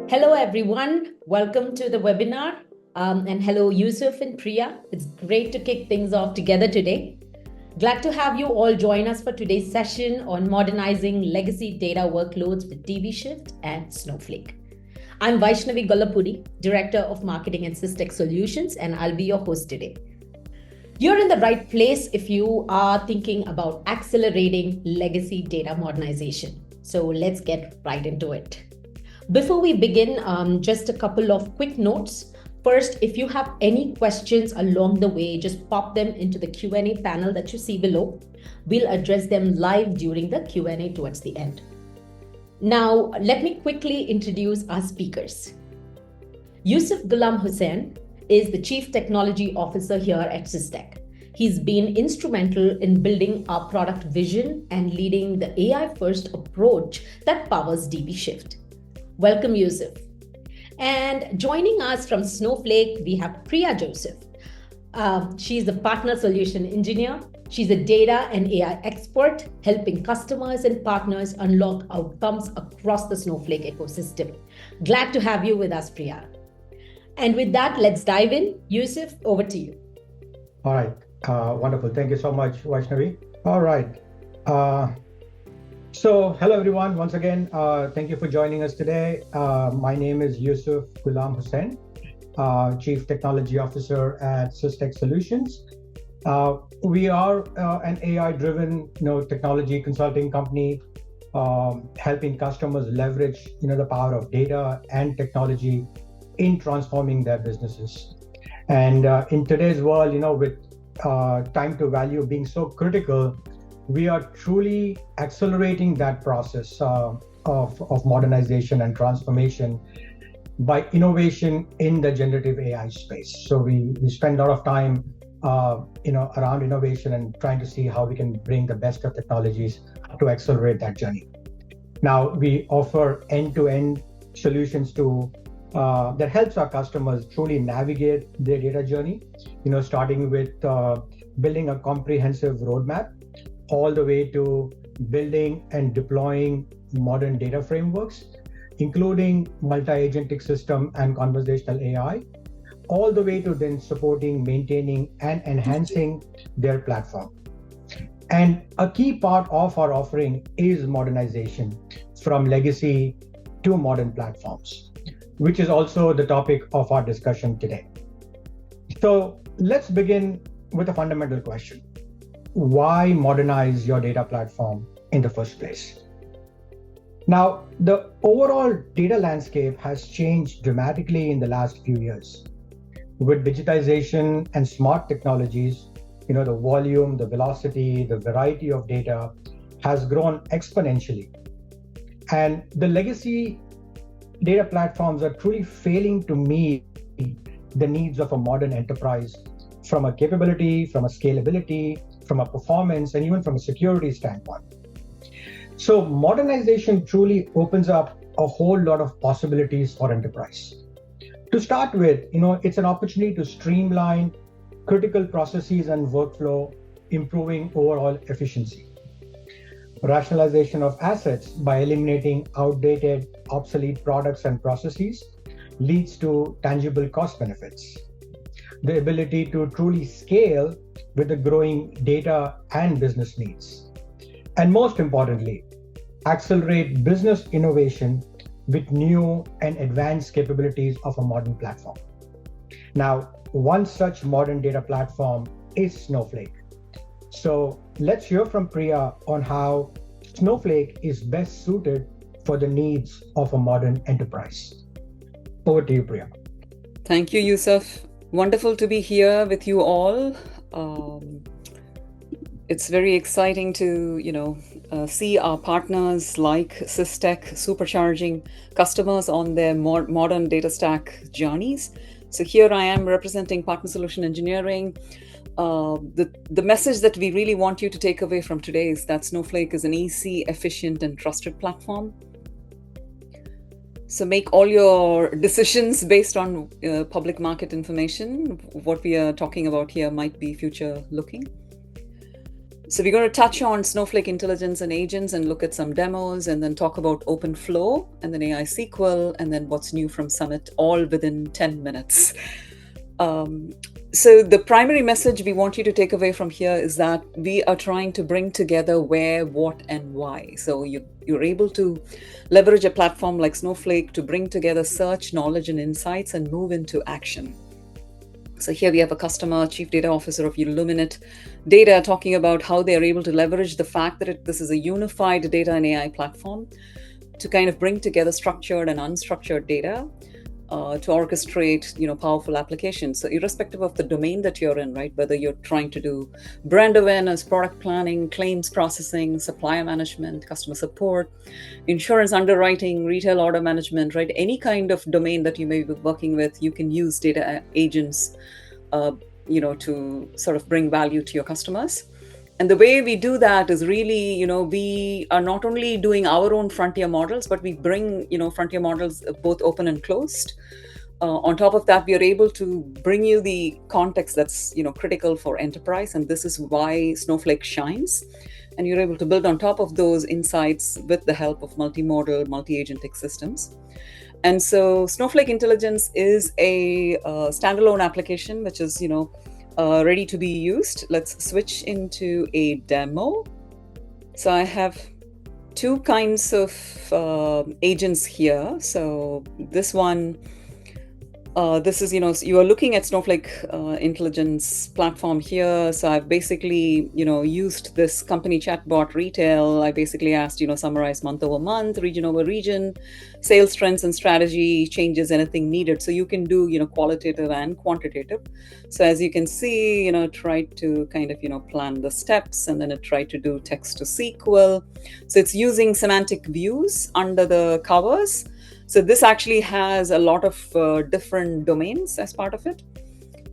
Hello, everyone. Welcome to the webinar. And hello, Yusuf and Priya. It's great to kick things off together today. Glad to have you all join us for today's session on modernizing legacy data workloads with DBShift and Snowflake. I'm Vaishnavi Gollapudi, Director of Marketing and Systech Solutions, and I'll be your host today. You're in the right place if you are thinking about accelerating legacy data modernization. So let's get right into it. Before we begin, just a couple of quick notes. First, if you have any questions along the way, just pop them into the Q&A panel that you see below. We'll address them live during the Q&A towards the end. Now, let me quickly introduce our speakers. Yusuf Ghulam Hussain is the Chief Technology Officer here at Systech. He's been instrumental in building our product vision and leading the AI-first approach that powers DBShift. Welcome, Yusuf. And joining us from Snowflake, we have Priya Joseph. She's the Partner Solution Engineer. She's a data and AI expert, helping customers and partners unlock outcomes across the Snowflake ecosystem. Glad to have you with us, Priya. And with that, let's dive in. Yusuf, over to you. All right. Wonderful. Thank you so much, Vaishnavi. All right. So hello, everyone. Once again, thank you for joining us today. My name is Yusuf Ghulam Hussain, Chief Technology Officer at Systech Solutions. We are an AI-driven, technology consulting company, helping customers leverage, the power of data and technology in transforming their businesses. And in today's world, with time to value being so critical, we are truly accelerating that process of modernization and transformation by innovation in the generative AI space. So we spend a lot of time, around innovation and trying to see how we can bring the best of technologies to accelerate that journey. Now, we offer end-to-end solutions that helps our customers truly navigate their data journey, starting with building a comprehensive roadmap, all the way to building and deploying modern data frameworks, including multi-agentic system and conversational AI, all the way to then supporting, maintaining, and enhancing their platform. And a key part of our offering is modernization from legacy to modern platforms, which is also the topic of our discussion today. So let's begin with a fundamental question. Why modernize your data platform in the first place? Now, the overall data landscape has changed dramatically in the last few years. With digitization and smart technologies, the volume, the velocity, the variety of data has grown exponentially. And the legacy data platforms are truly failing to meet the needs of a modern enterprise from a capability, from a scalability, from a performance, and even from a security standpoint. So modernization truly opens up a whole lot of possibilities for enterprise. To start with, it's an opportunity to streamline critical processes and workflow, improving overall efficiency. Rationalization of assets by eliminating outdated, obsolete products and processes leads to tangible cost benefits. The ability to truly scale with the growing data and business needs. And most importantly, accelerate business innovation with new and advanced capabilities of a modern platform. Now, one such modern data platform is Snowflake. So let's hear from Priya on how Snowflake is best suited for the needs of a modern enterprise. Over to you, Priya. Thank you, Yusuf. Wonderful to be here with you all. It's very exciting to, see our partners like Systech supercharging customers on their modern data stack journeys. So here I am representing Partner Solution Engineering. The message that we really want you to take away from today is that Snowflake is an easy, efficient, and trusted platform. So make all your decisions based on public market information. What we are talking about here might be future looking. So we're going to touch on Snowflake intelligence and agents and look at some demos, and then talk about OpenFlow and then AI SQL and then what's new from Summit, all within 10 minutes. So the primary message we want you to take away from here is that we are trying to bring together where, what, and why. So you're able to leverage a platform like Snowflake to bring together search, knowledge, and insights and move into action. So here we have a customer, chief data officer of Illuminate Data, talking about how they are able to leverage the fact that this is a unified data and AI platform to kind of bring together structured and unstructured data to orchestrate, powerful applications. So irrespective of the domain that you're in, right, whether you're trying to do brand awareness, product planning, claims processing, supplier management, customer support, insurance underwriting, retail order management, right, any kind of domain that you may be working with, you can use data agents, to sort of bring value to your customers. And the way we do that is really, we are not only doing our own frontier models, but we bring, frontier models both open and closed. On top of that, we are able to bring you the context that's, critical for enterprise. And this is why Snowflake shines. And you're able to build on top of those insights with the help of multimodal, multi-agentic systems. And so Snowflake Intelligence is a standalone application, which is, ready to be used. Let's switch into a demo. So I have two kinds of agents here. So this one, this is, you are looking at Snowflake intelligence platform here. So I've basically, used this company chatbot retail. I basically asked, summarize month over month, region over region, sales trends and strategy changes, anything needed. So you can do, qualitative and quantitative. So as you can see, tried to kind of, plan the steps, and then it tried to do text to SQL. So it's using semantic views under the covers. So this actually has a lot of different domains as part of it.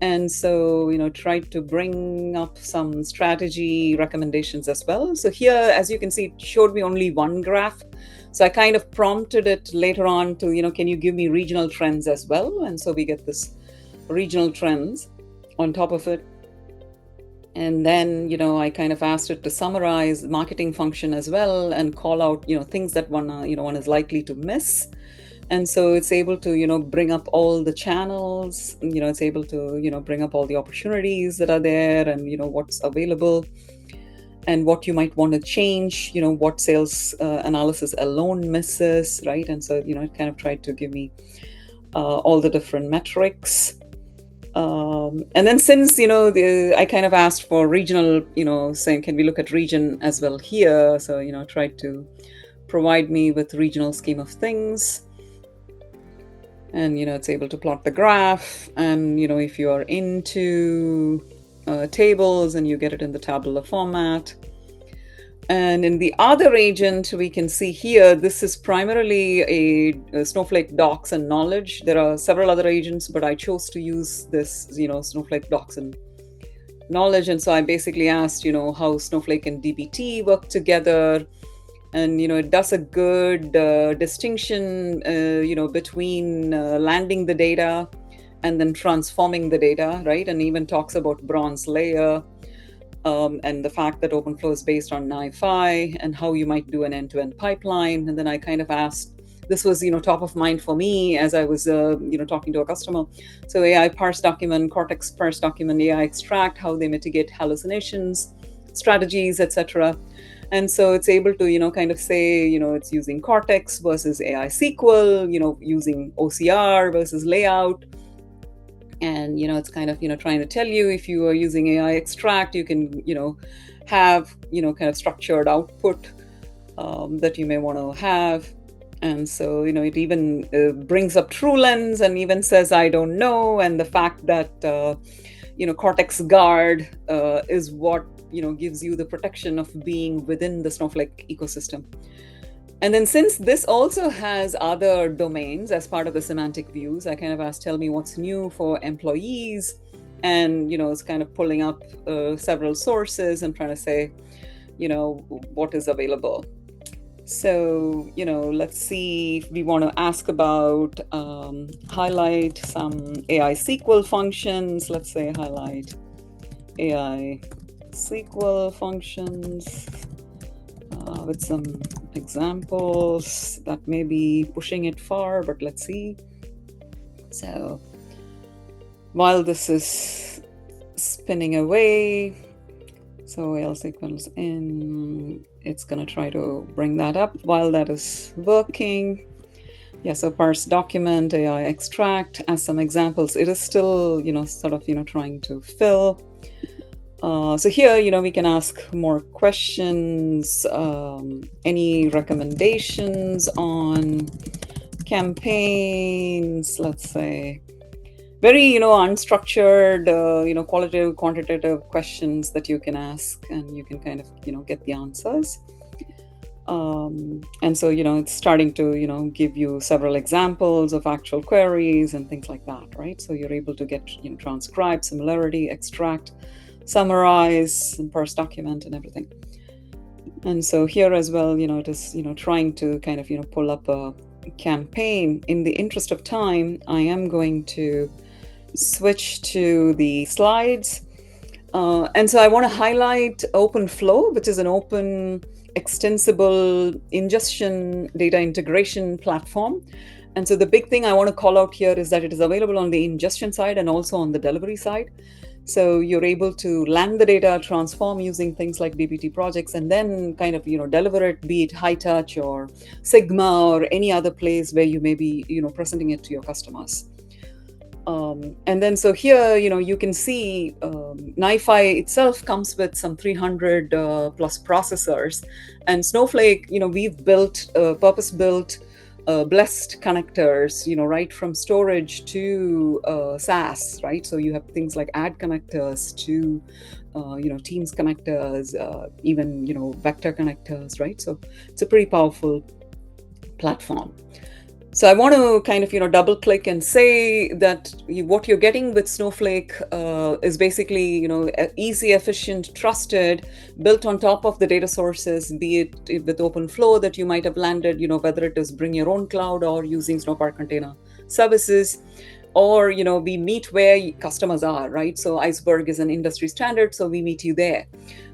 And so, tried to bring up some strategy recommendations as well. So here, as you can see, it showed me only one graph. So I kind of prompted it later on to, can you give me regional trends as well? And so we get this regional trends on top of it. And then, I kind of asked it to summarize marketing function as well and call out, things that one is likely to miss. And so it's able to, bring up all the channels, it's able to, bring up all the opportunities that are there and, what's available and what you might want to change, what sales analysis alone misses, right? And so, it kind of tried to give me all the different metrics. And then since, I kind of asked for regional, saying, can we look at region as well here? So, tried to provide me with regional scheme of things. And, it's able to plot the graph. And, if you are into tables, and you get it in the tabular format. And in the other agent, we can see here, this is primarily a Snowflake Docs and Knowledge. There are several other agents, but I chose to use this, Snowflake Docs and Knowledge. And so I basically asked, how Snowflake and dbt work together. And, it does a good distinction, between landing the data and then transforming the data, right? And even talks about bronze layer and the fact that OpenFlow is based on NiFi and how you might do an end-to-end pipeline. And then I kind of asked, this was, top of mind for me as I was, talking to a customer. So AI parse document, Cortex parse document, AI extract, how they mitigate hallucinations, strategies, etc. And so it's able to, kind of say, it's using Cortex versus AI SQL, using OCR versus layout. And, it's kind of, trying to tell you if you are using AI extract, you can, have, kind of structured output that you may want to have. And so, it even brings up TrueLens and even says, I don't know. And the fact that, Cortex Guard is what, gives you the protection of being within the Snowflake ecosystem. And then since this also has other domains as part of the semantic views, I kind of asked, tell me what's new for employees. And, it's kind of pulling up several sources and trying to say, what is available. So, let's see if we want to ask about highlight some AI SQL functions. Let's say highlight AI SQL functions with some examples that may be pushing it far, but let's see. So while this is spinning away, so else equals in, it's going to try to bring that up while that is working. Yeah, so parse document, AI extract as some examples. It is still, sort of, trying to fill. So here, we can ask more questions. Any recommendations on campaigns, let's say. Very, unstructured, qualitative, quantitative questions that you can ask, and you can kind of, get the answers. And so, it's starting to, give you several examples of actual queries and things like that, right? So you're able to get, transcribe, similarity, extract, summarize, and parse document and everything. And so here as well, it is, trying to kind of, pull up a campaign. In the interest of time, I am going to switch to the slides. And so I want to highlight OpenFlow, which is an open, extensible ingestion data integration platform. And so the big thing I want to call out here is that it is available on the ingestion side and also on the delivery side. So you're able to land the data, transform using things like dbt projects, and then kind of, deliver it, be it high touch or Sigma or any other place where you may be, presenting it to your customers. And then so here, you can see NiFi itself comes with some 300 plus processors, and Snowflake, we've built purpose-built blessed connectors, right from storage to SaaS, right? So you have things like ad connectors to Teams connectors, even vector connectors, right? So it's a pretty powerful platform. So I want to kind of, double click and say that what you're getting with Snowflake is basically, easy, efficient, trusted, built on top of the data sources, be it with OpenFlow that you might have landed, whether it is bring your own cloud or using Snowpark Container Services, or, we meet where customers are, right? So Iceberg is an industry standard, so we meet you there.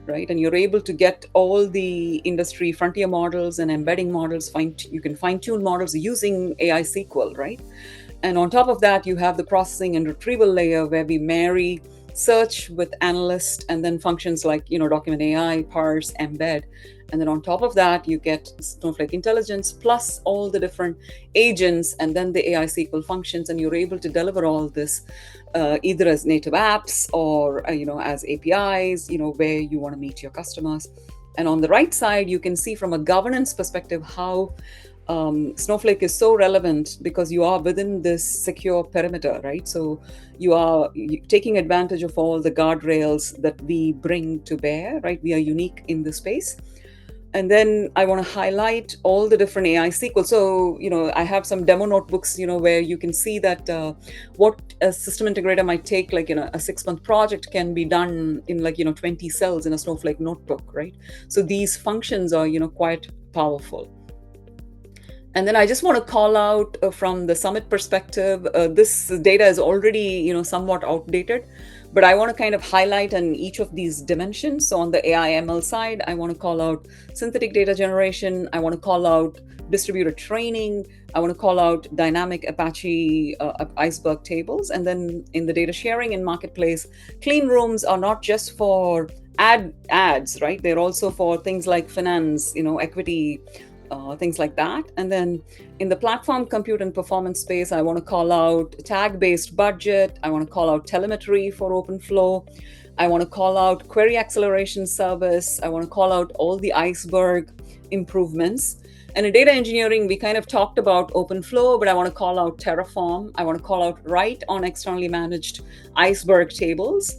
Right? And you're able to get all the industry frontier models and embedding models. You can fine-tune models using AI SQL, right? And on top of that, you have the processing and retrieval layer where we marry search with analyst, and then functions like, document AI, parse, embed. And then on top of that, you get Snowflake Intelligence plus all the different agents, and then the AI SQL functions, and you're able to deliver all this either as native apps or as APIs, where you want to meet your customers. And on the right side, you can see from a governance perspective how Snowflake is so relevant, because you are within this secure perimeter, right? So you are taking advantage of all the guardrails that we bring to bear, right? We are unique in the space. And then I want to highlight all the different AI SQL. So, I have some demo notebooks, where you can see that what a system integrator might take, like, a 6-month project can be done in 20 cells in a Snowflake notebook, right? So these functions are, quite powerful. And then I just want to call out from the Summit perspective, this data is already, somewhat outdated, but I want to kind of highlight on each of these dimensions. So on the AI ML side, I want to call out synthetic data generation. I want to call out distributed training. I want to call out dynamic Apache Iceberg tables. And then in the data sharing and marketplace, clean rooms are not just for ads, right? They're also for things like finance, equity, things like that. And then in the platform compute and performance space, I want to call out tag-based budget. I want to call out telemetry for OpenFlow. I want to call out query acceleration service. I want to call out all the Iceberg improvements. And in data engineering, we kind of talked about OpenFlow, but I want to call out Terraform. I want to call out write on externally managed Iceberg tables.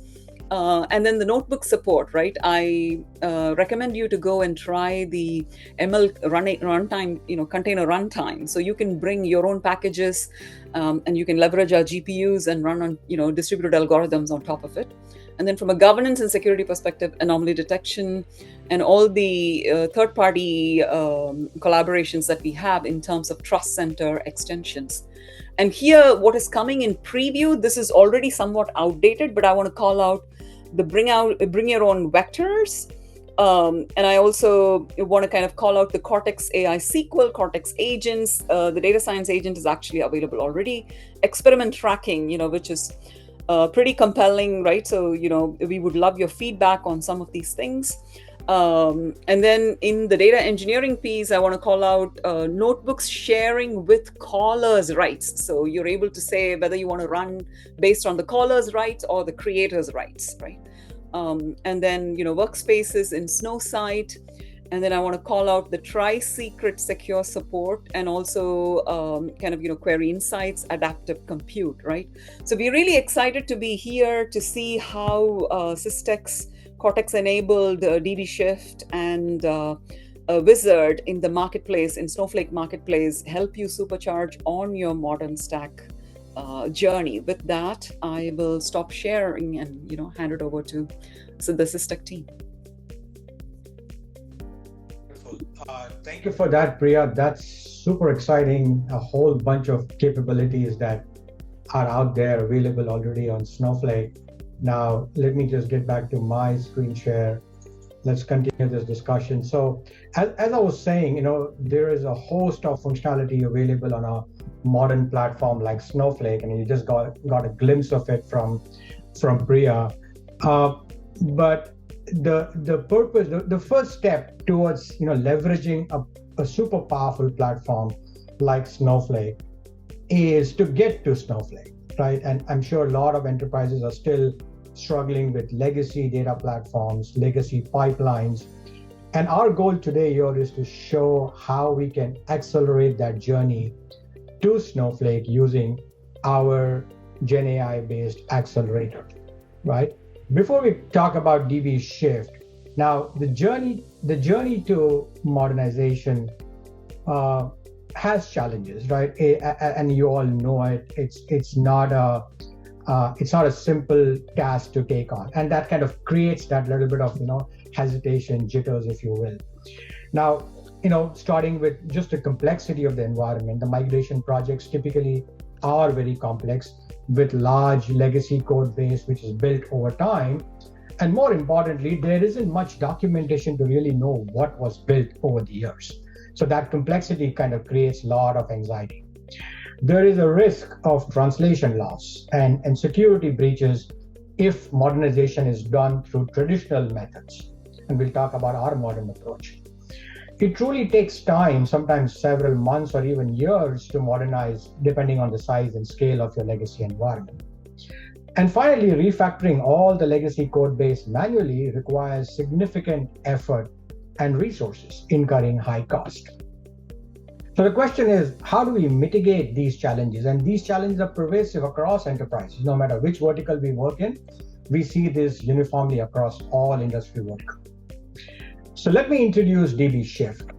And then the notebook support, right? I recommend you to go and try the ML runtime, container runtime. So you can bring your own packages and you can leverage our GPUs and run on, distributed algorithms on top of it. And then from a governance and security perspective, anomaly detection and all the third-party collaborations that we have in terms of trust center extensions. And here, what is coming in preview, this is already somewhat outdated, but I want to call out the bring your own vectors. And I also want to kind of call out the Cortex AI SQL, Cortex agents. The data science agent is actually available already. Experiment tracking, which is pretty compelling, right? So, we would love your feedback on some of these things. And then in the data engineering piece, I want to call out notebooks sharing with callers' rights. So you're able to say whether you want to run based on the caller's rights or the creator's rights, right? And then, workspaces in Snowsight. And then I want to call out the try-secret secure support and also query insights, adaptive compute, right? So we're really excited to be here to see how Systec's Cortex-enabled DBShift and Wizard in the marketplace, in Snowflake marketplace, help you supercharge on your modern stack journey. With that, I will stop sharing and hand it over to the Systec team. Thank you for that, Priya. That's super exciting. A whole bunch of capabilities that are out there available already on Snowflake. Now, let me just get back to my screen share. Let's continue this discussion. So, as I was saying, there is a host of functionality available on a modern platform like Snowflake, and you just got a glimpse of it from Priya. But the purpose, the first step towards leveraging a super powerful platform like Snowflake is to get to Snowflake, right? And I'm sure a lot of enterprises are still struggling with legacy data platforms, legacy pipelines. And our goal today here is to show how we can accelerate that journey to Snowflake using our GenAI based accelerator, right? Before we talk about DBShift, now the journey to modernization has challenges, right? And you all know it. It's not a simple task to take on, and that kind of creates that little bit of hesitation, jitters, if you will. Now, starting with just the complexity of the environment, the migration projects typically are very complex with large legacy code base, which is built over time. And more importantly, there isn't much documentation to really know what was built over the years. So that complexity kind of creates a lot of anxiety. There is a risk of translation loss and security breaches if modernization is done through traditional methods. And we'll talk about our modern approach. It truly takes time, sometimes several months or even years to modernize, depending on the size and scale of your legacy environment. And finally, refactoring all the legacy code base manually requires significant effort and resources, incurring high cost. So the question is, how do we mitigate these challenges? And these challenges are pervasive across enterprises. No matter which vertical we work in, we see this uniformly across all industry verticals. So let me introduce DBShift,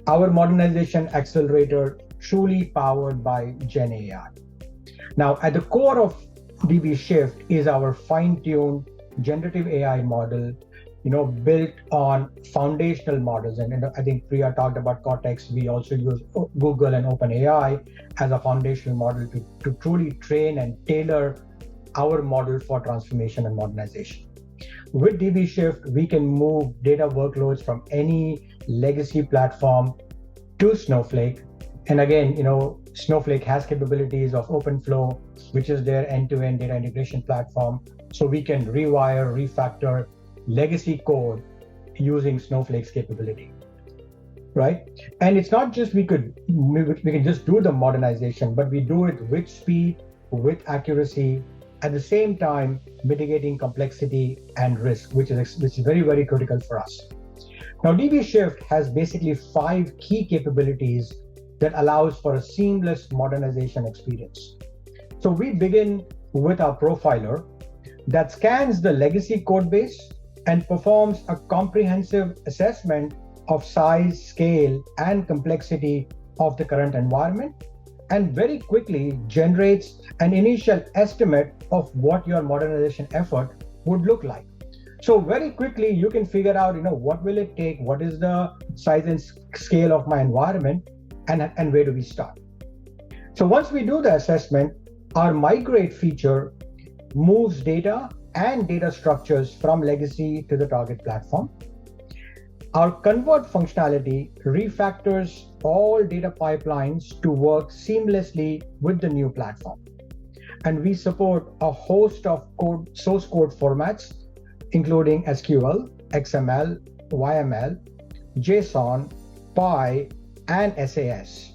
our modernization accelerator truly powered by GenAI. Now, at the core of DBShift is our fine-tuned generative AI model, built on foundational models. And I think Priya talked about Cortex. We also use Google and OpenAI as a foundational model to truly train and tailor our model for transformation and modernization. With DBShift, we can move data workloads from any legacy platform to Snowflake. And again, Snowflake has capabilities of OpenFlow, which is their end-to-end data integration platform. So we can rewire, refactor legacy code using Snowflake's capability, right? And it's not just we can just do the modernization, but we do it with speed, with accuracy, at the same time mitigating complexity and risk, which is very, very critical for us. Now, DBShift has basically 5 key capabilities that allows for a seamless modernization experience. So we begin with our profiler that scans the legacy code base and performs a comprehensive assessment of size, scale, and complexity of the current environment, and very quickly generates an initial estimate of what your modernization effort would look like. So very quickly, you can figure out, what will it take? What is the size and scale of my environment? And where do we start? So once we do the assessment, our migrate feature moves data and data structures from legacy to the target platform. Our convert functionality refactors all data pipelines to work seamlessly with the new platform. And we support a host of source code formats, including SQL, XML, YML, JSON, PI, and SAS.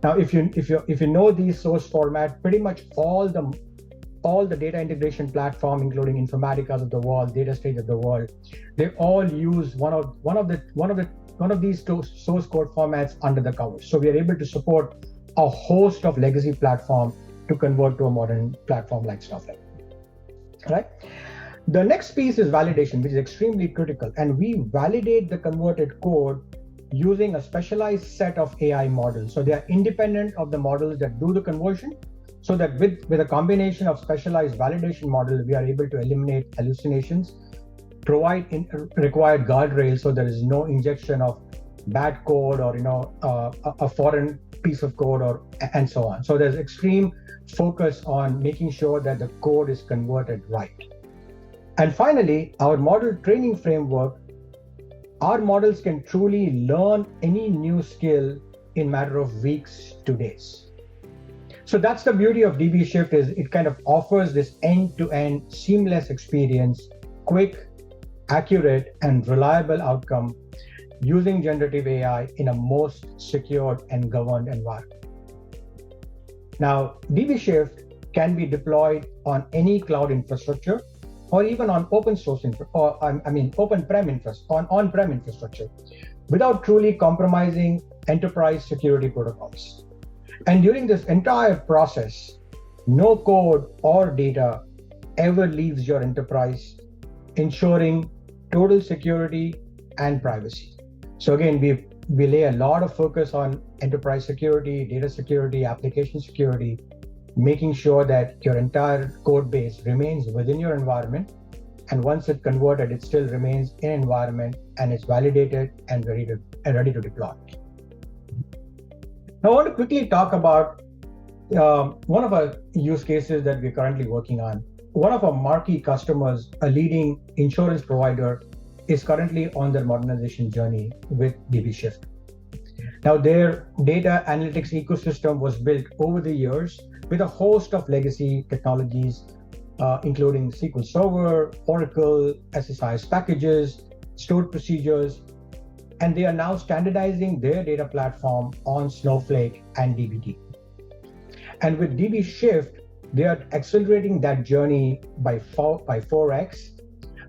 Now, if you know these source format, pretty much all the data integration platform, including Informatica's of the world, DataStage of the world, they all use one of these source code formats under the covers. So we are able to support a host of legacy platform to convert to a modern platform like Snowflake. Right? The next piece is validation, which is extremely critical, and we validate the converted code using a specialized set of AI models. So they are independent of the models that do the conversion, so that with a combination of specialized validation model, we are able to eliminate hallucinations, provide required guardrails, so there is no injection of bad code or a foreign piece of code and so on. So there's extreme focus on making sure that the code is converted right. And finally, our model training framework, our models can truly learn any new skill in matter of weeks to days. So that's the beauty of DBShift, is it kind of offers this end-to-end seamless experience, quick, accurate, and reliable outcome using generative AI in a most secured and governed environment. Now, DBShift can be deployed on any cloud infrastructure, or even on on-prem infrastructure, without truly compromising enterprise security protocols. And during this entire process, no code or data ever leaves your enterprise, ensuring total security and privacy. So again, we lay a lot of focus on enterprise security, data security, application security, making sure that your entire code base remains within your environment. And once it's converted, it still remains in environment and it's validated and ready to deploy. Now, I want to quickly talk about one of our use cases that we're currently working on. One of our marquee customers, a leading insurance provider, is currently on their modernization journey with DBShift. Now, their data analytics ecosystem was built over the years with a host of legacy technologies, including SQL Server, Oracle, SSIS packages, stored procedures, and they are now standardizing their data platform on Snowflake and dbt. And with DBShift, they are accelerating that journey by 4x,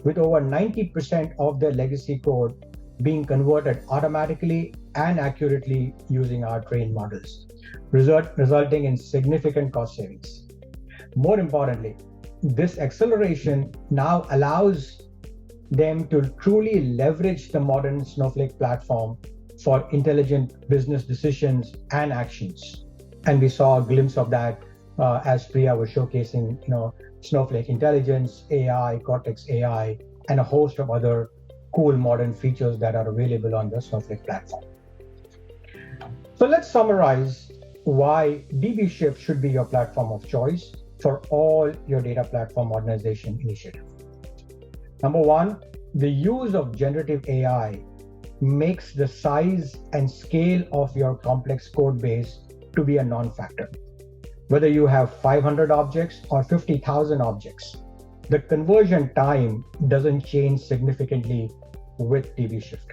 with over 90% of their legacy code being converted automatically and accurately using our trained models, resulting in significant cost savings. More importantly, this acceleration now allows them to truly leverage the modern Snowflake platform for intelligent business decisions and actions. And we saw a glimpse of that as Priya was showcasing, Snowflake Intelligence, AI, Cortex AI, and a host of other cool modern features that are available on the Snowflake platform. So let's summarize why DBShift should be your platform of choice for all your data platform modernization initiatives. Number one, the use of generative AI makes the size and scale of your complex code base to be a non-factor. Whether you have 500 objects or 50,000 objects, the conversion time doesn't change significantly with DBShift.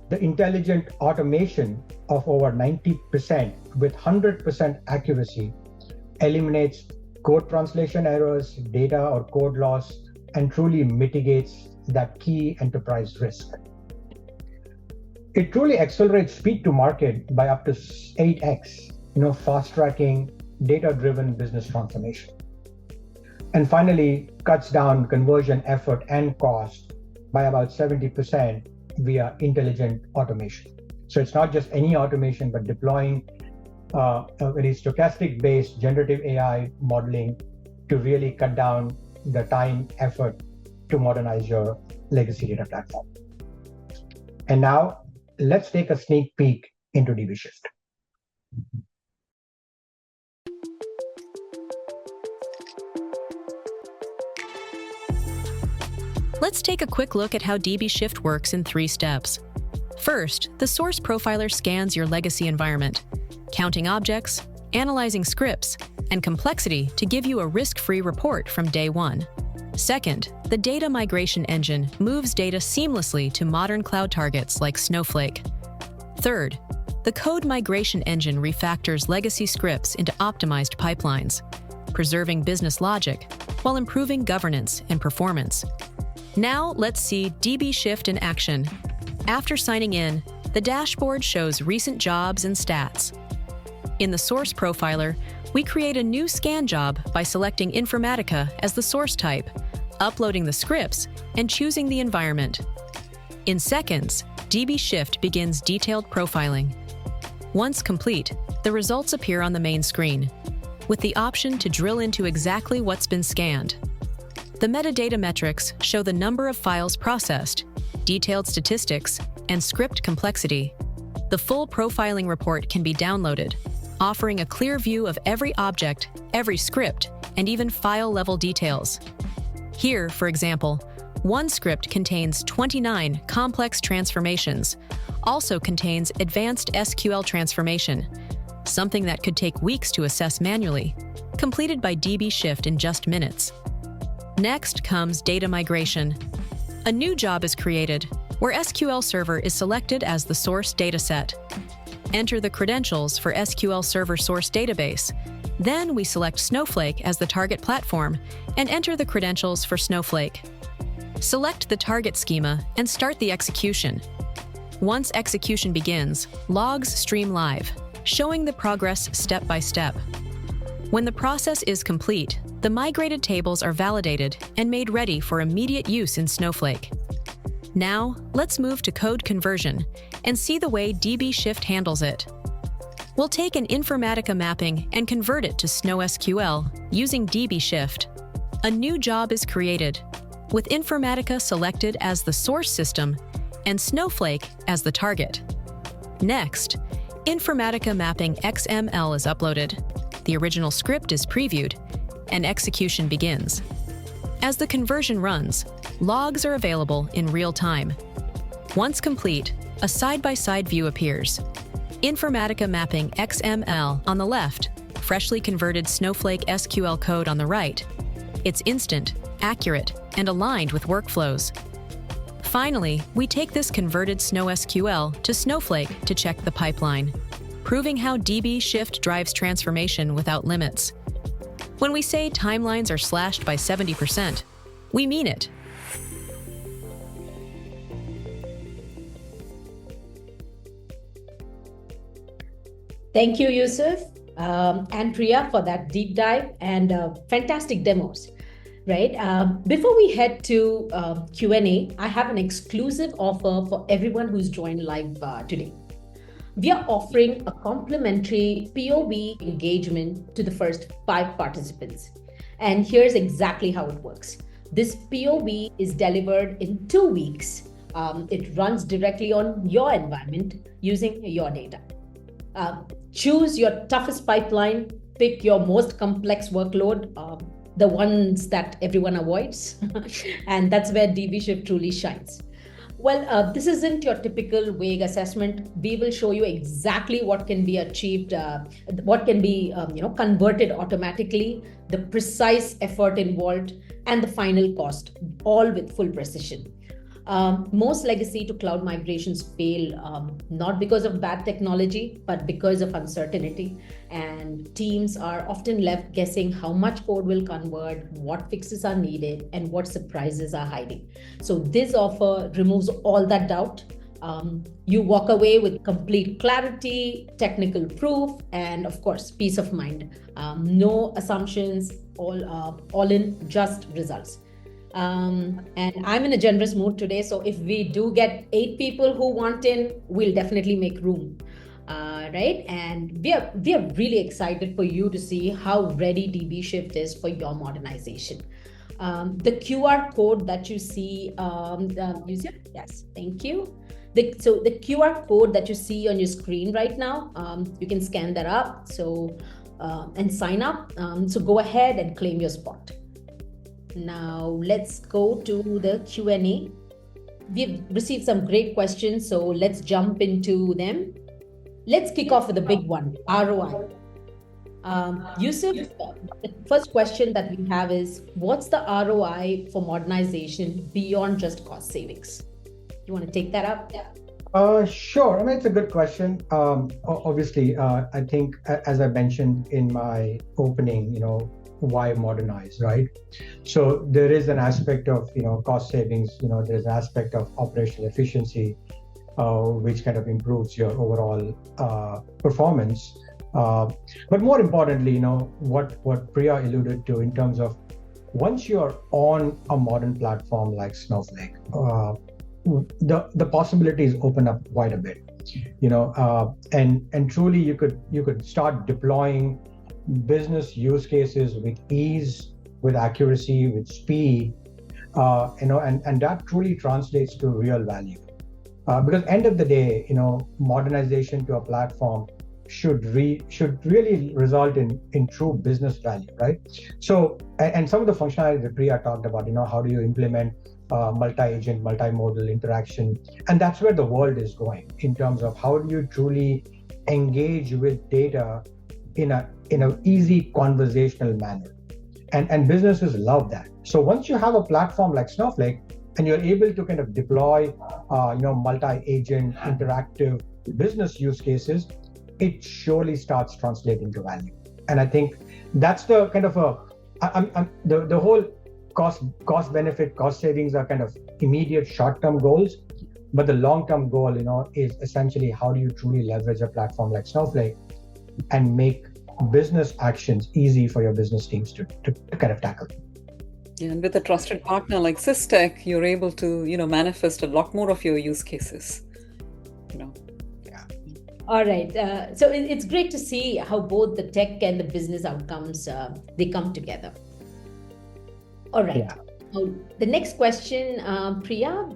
The intelligent automation of over 90% with 100% accuracy eliminates code translation errors, data or code loss, and truly mitigates that key enterprise risk. It truly accelerates speed to market by up to 8x, fast-tracking data-driven business transformation. And finally, cuts down conversion effort and cost by about 70% via intelligent automation. So it's not just any automation, but deploying a very stochastic-based generative AI modeling to really cut down the time, effort to modernize your legacy data platform. And now, let's take a sneak peek into DBShift. Let's take a quick look at how DBShift works in 3 steps. First, the source profiler scans your legacy environment, counting objects, analyzing scripts, and complexity to give you a risk-free report from day one. Second, the data migration engine moves data seamlessly to modern cloud targets like Snowflake. Third, the code migration engine refactors legacy scripts into optimized pipelines, preserving business logic while improving governance and performance. Now let's see DBShift in action. After signing in, the dashboard shows recent jobs and stats. In the source profiler, we create a new scan job by selecting Informatica as the source type, uploading the scripts, and choosing the environment. In seconds, DBShift begins detailed profiling. Once complete, the results appear on the main screen, with the option to drill into exactly what's been scanned. The metadata metrics show the number of files processed, detailed statistics, and script complexity. The full profiling report can be downloaded, offering a clear view of every object, every script, and even file-level details. Here, for example, one script contains 29 complex transformations, also contains advanced SQL transformation, something that could take weeks to assess manually, completed by DBShift in just minutes. Next comes data migration. A new job is created, where SQL Server is selected as the source dataset. Enter the credentials for SQL Server source database. Then we select Snowflake as the target platform and enter the credentials for Snowflake. Select the target schema and start the execution. Once execution begins, logs stream live, showing the progress step by step. When the process is complete, the migrated tables are validated and made ready for immediate use in Snowflake. Now, let's move to code conversion and see the way DBShift handles it. We'll take an Informatica mapping and convert it to SnowSQL using DBShift. A new job is created, with Informatica selected as the source system and Snowflake as the target. Next, Informatica mapping XML is uploaded, the original script is previewed, and execution begins. As the conversion runs, logs are available in real time. Once complete, a side-by-side view appears. Informatica mapping XML on the left, freshly converted Snowflake SQL code on the right. It's instant, accurate, and aligned with workflows. Finally, we take this converted SnowSQL to Snowflake to check the pipeline, proving how DBShift drives transformation without limits. When we say timelines are slashed by 70%, we mean it. Thank you, Yusuf and Priya, for that deep dive and fantastic demos. Right. Before we head to Q&A, I have an exclusive offer for everyone who's joined live today. We are offering a complimentary POV engagement to the first 5 participants. And here's exactly how it works. This POV is delivered in 2 weeks. It runs directly on your environment using your data. Choose your toughest pipeline, pick your most complex workload, the ones that everyone avoids, and that's where DBShift truly shines. Well, this isn't your typical vague assessment. We will show you exactly what can be achieved, what can be converted automatically, the precise effort involved, and the final cost, all with full precision. Most legacy to cloud migrations fail not because of bad technology, but because of uncertainty. And teams are often left guessing how much code will convert, what fixes are needed, and what surprises are hiding. So this offer removes all that doubt. You walk away with complete clarity, technical proof, and of course, peace of mind. No assumptions, all in, just results. And I'm in a generous mood today, so if we do get 8 people who want in, we'll definitely make room, right? And we are really excited for you to see how ready DBShift is for your modernization. The QR code that you see, yes, thank you. So the QR code that you see on your screen right now, you can scan that up and sign up. So go ahead and claim your spot. Now let's go to the Q&A. We've received some great questions, so let's jump into them. Let's kick off with the big one, ROI. Yusuf, the first question that we have is, what's the ROI for modernization beyond just cost savings? You want to take that up? Sure. I mean, it's a good question. Obviously, I think, as I mentioned in my opening, why modernize, right? So there is an aspect of, cost savings, there's an aspect of operational efficiency, which kind of improves your overall performance. But more importantly, what Priya alluded to in terms of once you're on a modern platform like Snowflake, the possibilities open up quite a bit, and truly you could start deploying business use cases with ease, with accuracy, with speed, and that truly translates to real value. Because end of the day, modernization to a platform should really result in true business value, right? So, and some of the functionality that Priya talked about, how do you implement multi-agent, multimodal interaction, and that's where the world is going in terms of how do you truly engage with data in a easy conversational manner, and businesses love that. So once you have a platform like Snowflake and you're able to kind of deploy multi-agent interactive business use cases, it surely starts translating to value. And I think that's the kind of the whole cost benefit, cost savings are kind of immediate short-term goals, but the long-term goal, is essentially how do you truly leverage a platform like Snowflake and make business actions easy for your business teams to kind of tackle. Yeah, and with a trusted partner like Systech, you're able to, manifest a lot more of your use cases. Yeah. All right. So it's great to see how both the tech and the business outcomes they come together. All right. Yeah. The next question, Priya,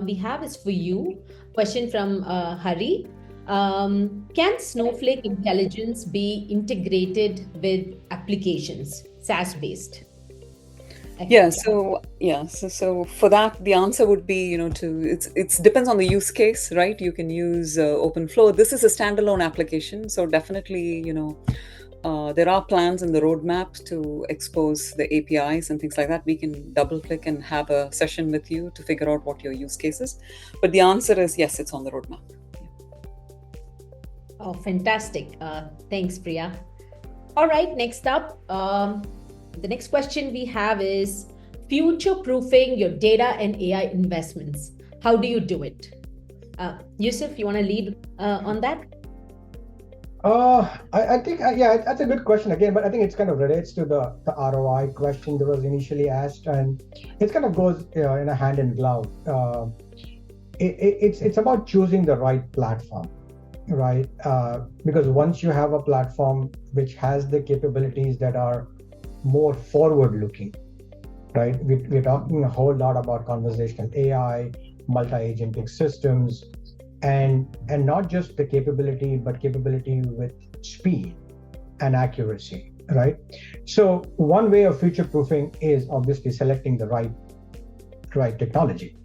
we have is for you. Question from Hari. Can Snowflake intelligence be integrated with applications, SaaS-based? So for that, the answer would be, it depends on the use case, right? You can use OpenFlow. This is a standalone application, so definitely, there are plans in the roadmap to expose the APIs and things like that. We can double click and have a session with you to figure out what your use case is. But the answer is yes, it's on the roadmap. Oh, fantastic. Thanks, Priya. All right, next up, the next question we have is future-proofing your data and AI investments. How do you do it? Yusuf, you want to lead on that? I think, that's a good question again, but I think it's kind of relates to the ROI question that was initially asked, and it kind of goes in a hand in glove. It's about choosing the right platform, right? Because once you have a platform which has the capabilities that are more forward-looking, right? We're talking a whole lot about conversational AI, multi-agentic systems, and not just the capability, but capability with speed and accuracy, right? So one way of future-proofing is obviously selecting the right technology.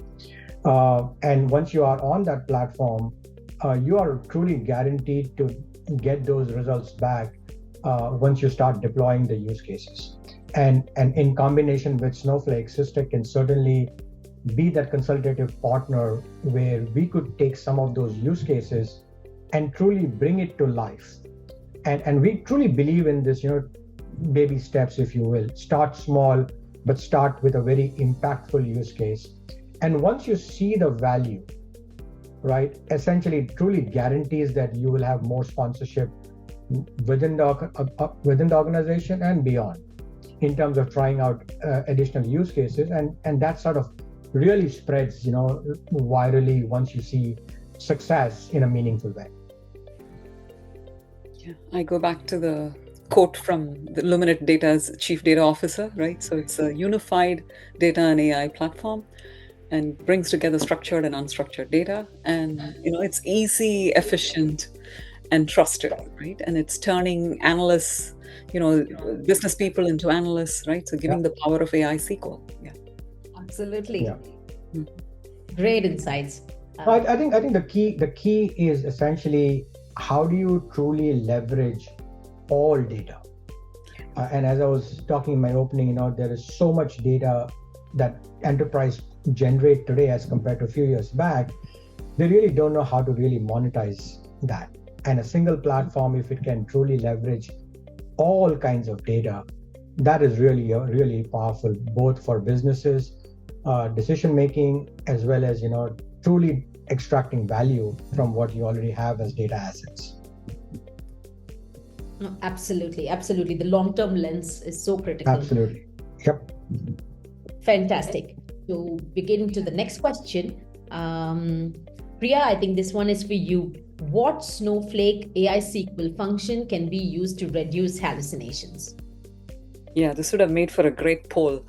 And once you are on that platform, you are truly guaranteed to get those results back once you start deploying the use cases. And in combination with Snowflake, Systech can certainly be that consultative partner where we could take some of those use cases and truly bring it to life. And we truly believe in this, baby steps, if you will. Start small, but start with a very impactful use case. And once you see the value, right, essentially truly guarantees that you will have more sponsorship within the organization and beyond in terms of trying out additional use cases. And that sort of really spreads, virally once you see success in a meaningful way. Yeah, I go back to the quote from the Luminate Data's chief data officer, right? So it's a unified data and AI platform and brings together structured and unstructured data. And, it's easy, efficient, and trusted, right? And it's turning analysts business people into analysts, right? So giving the power of AI SQL. Yeah. Absolutely. Yeah. Great insights. I think the key is essentially how do you truly leverage all data? And as I was talking in my opening, there is so much data that enterprise generate today as compared to a few years back. They really don't know how to really monetize that. And a single platform, if it can truly leverage all kinds of data, that is really powerful, both for businesses, decision making, as well as truly extracting value from what you already have as data assets. No, absolutely. The long-term lens is so critical. Absolutely. Yep. Fantastic. So begin to the next question. Priya, I think this one is for you. What Snowflake AI SQL function can be used to reduce hallucinations? Yeah, this would have made for a great poll.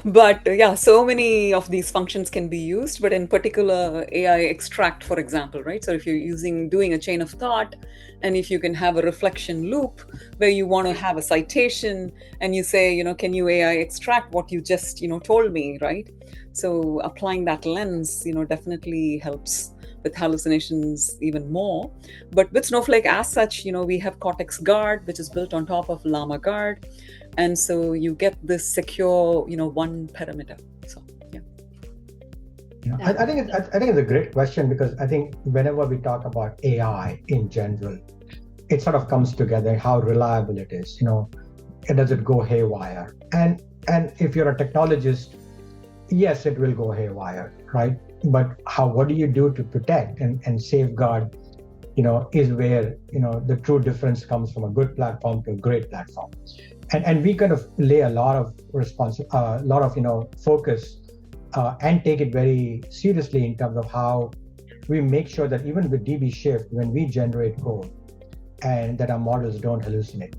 But yeah, so many of these functions can be used, but in particular, AI extract, for example, right? So if you're doing a chain of thought, and if you can have a reflection loop where you want to have a citation and you say, can you AI extract what you just, told me, right? So applying that lens, definitely helps with hallucinations even more. But with Snowflake as such, we have Cortex Guard, which is built on top of Llama Guard. And so you get this secure, one parameter. So, yeah. I think it's a great question, because I think whenever we talk about AI in general, it sort of comes together how reliable it is. Does it go haywire? And if you're a technologist, yes, it will go haywire, right? But what do you do to protect and safeguard? Is where the true difference comes from a good platform to a great platform. And we kind of lay a lot of focus and take it very seriously in terms of how we make sure that even with DBShift, when we generate code, and that our models don't hallucinate.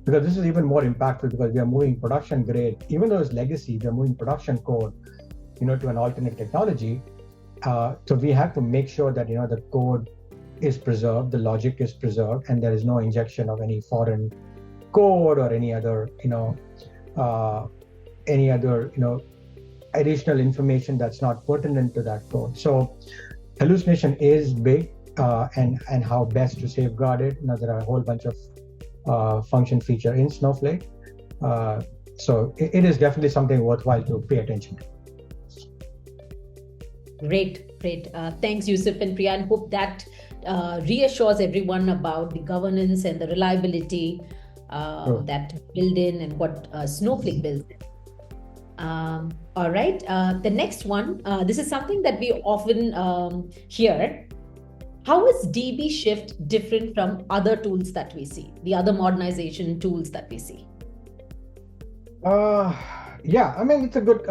Because this is even more impactful, because we are moving production grade, even though it's legacy, we are moving production code, to an alternate technology. So we have to make sure that the code is preserved, the logic is preserved, and there is no injection of any foreign code or any other additional information that's not pertinent to that code. So hallucination is big, and how best to safeguard it. There are a whole bunch of function feature in Snowflake. So it is definitely something worthwhile to pay attention to. Great. Thanks, Yusuf and Priya, and hope that reassures everyone about the governance and the reliability that build in and what Snowflake builds in. All right. The next one, this is something that we often hear. How is DBShift different from other tools that we see, the other modernization tools that we see? Yeah, I mean, it's a good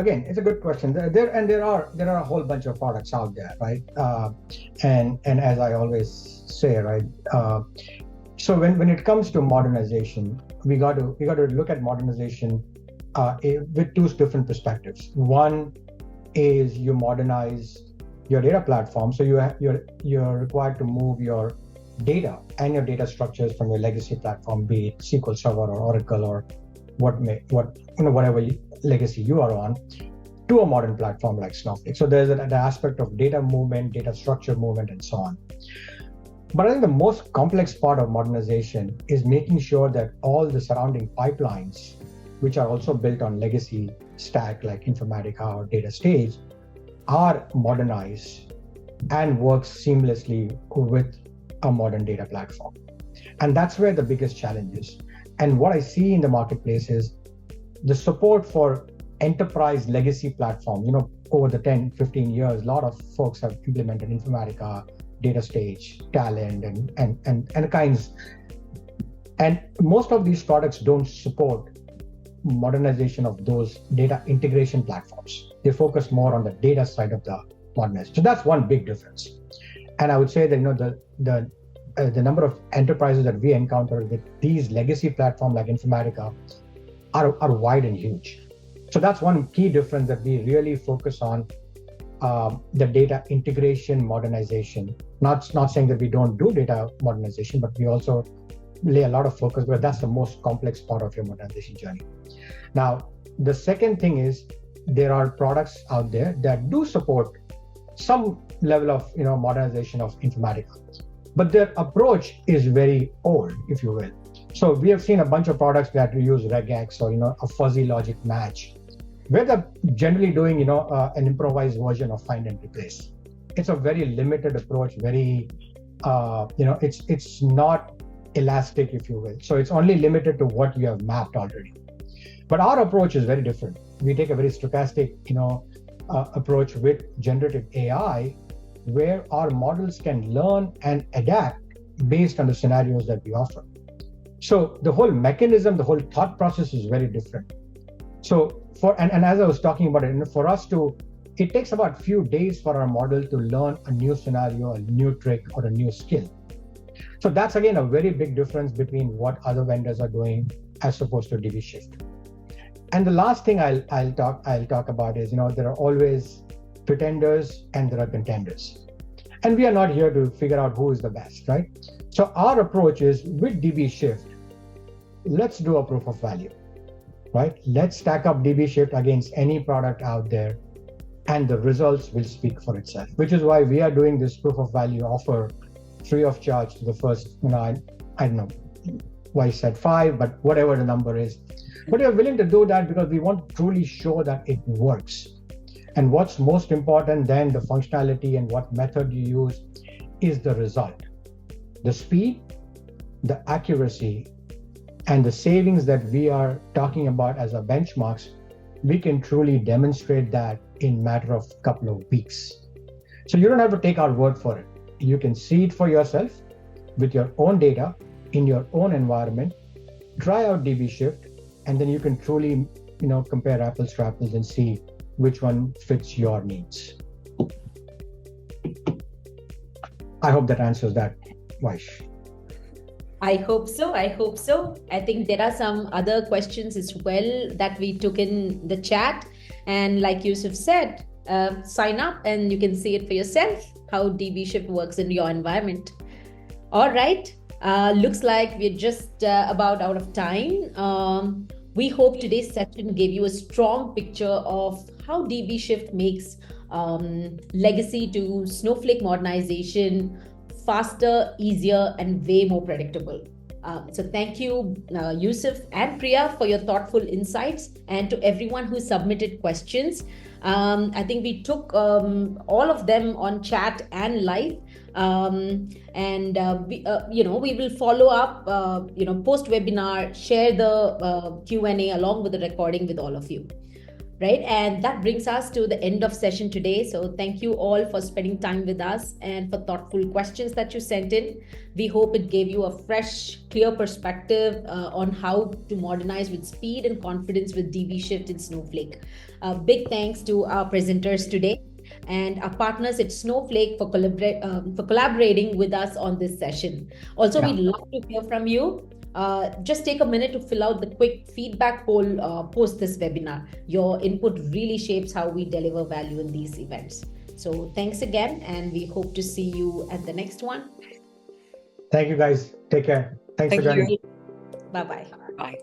question. There are a whole bunch of products out there, right? And as I always say, right? So when it comes to modernization, we got to look at modernization with two different perspectives. One is you modernize your data platform, so you're required to move your data and your data structures from your legacy platform, be it SQL Server or Oracle or whatever legacy you are on, to a modern platform like Snowflake. So there's an aspect of data movement, data structure movement, and so on. But I think the most complex part of modernization is making sure that all the surrounding pipelines, which are also built on legacy stack like Informatica or Data Stage, are modernized and work seamlessly with a modern data platform. And that's where the biggest challenge is. And what I see in the marketplace is the support for enterprise legacy platforms. Over the 10, 15 years, a lot of folks have implemented Informatica, Data Stage, Talent, and kinds. And most of these products don't support modernization of those data integration platforms. They focus more on the data side of the modernization. So that's one big difference. And I would say that the number of enterprises that we encounter with these legacy platforms like Informatica are wide and huge. So that's one key difference, that we really focus on the data integration modernization. Not saying that we don't do data modernization, but we also lay a lot of focus because that's the most complex part of your modernization journey. Now, the second thing is there are products out there that do support some level of modernization of Informatica, but their approach is very old, if you will. So we have seen a bunch of products that use regex or a fuzzy logic match, where they're generally doing an improvised version of find and replace. It's a very limited approach, very it's not elastic, if you will. So it's only limited to what you have mapped already. But our approach is very different. We take a very stochastic approach with generative AI, where our models can learn and adapt based on the scenarios that we offer. So the whole mechanism, the whole thought process is very different. So and as I was talking about it, for us it takes about a few days for our model to learn a new scenario, a new trick, or a new skill. So that's again a very big difference between what other vendors are doing as opposed to DBShift. And the last thing I'll talk about is there are always pretenders and there are contenders, and we are not here to figure out who is the best, right? So our approach is with DBShift, let's do a proof of value, right? Let's stack up DBShift against any product out there, and the results will speak for itself, which is why we are doing this proof of value offer free of charge to the first, I don't know why I said 5, but whatever the number is. But we are willing to do that because we want to truly show that it works. And what's most important than the functionality and what method you use is the result. The speed, the accuracy, and the savings that we are talking about as our benchmarks, we can truly demonstrate that in a matter of a couple of weeks. So you don't have to take our word for it. You can see it for yourself with your own data in your own environment, try out DBShift, and then you can truly compare apples to apples and see which one fits your needs. I hope that answers that, Vaish. I hope so. I think there are some other questions as well that we took in the chat. And like Yusuf said, sign up and you can see it for yourself, how DBShift works in your environment. All right. Looks like we're just about out of time. We hope today's session gave you a strong picture of how DBShift makes legacy to Snowflake modernization faster, easier, and way more predictable. So thank you, Yusuf and Priya, for your thoughtful insights, and to everyone who submitted questions. I think we took all of them on chat and live. We will follow up, post webinar, share the Q&A along with the recording with all of you. Right. And that brings us to the end of session today. So thank you all for spending time with us and for thoughtful questions that you sent in. We hope it gave you a fresh, clear perspective on how to modernize with speed and confidence with DBShift in Snowflake. Big thanks to our presenters today and our partners at Snowflake for collaborating with us on this session. Also, we'd love to hear from you. Just take a minute to fill out the quick feedback poll post this webinar. Your input really shapes how we deliver value in these events. So thanks again, and we hope to see you at the next one. Thank you, guys. Take care. Thanks for joining. Bye-bye. Bye.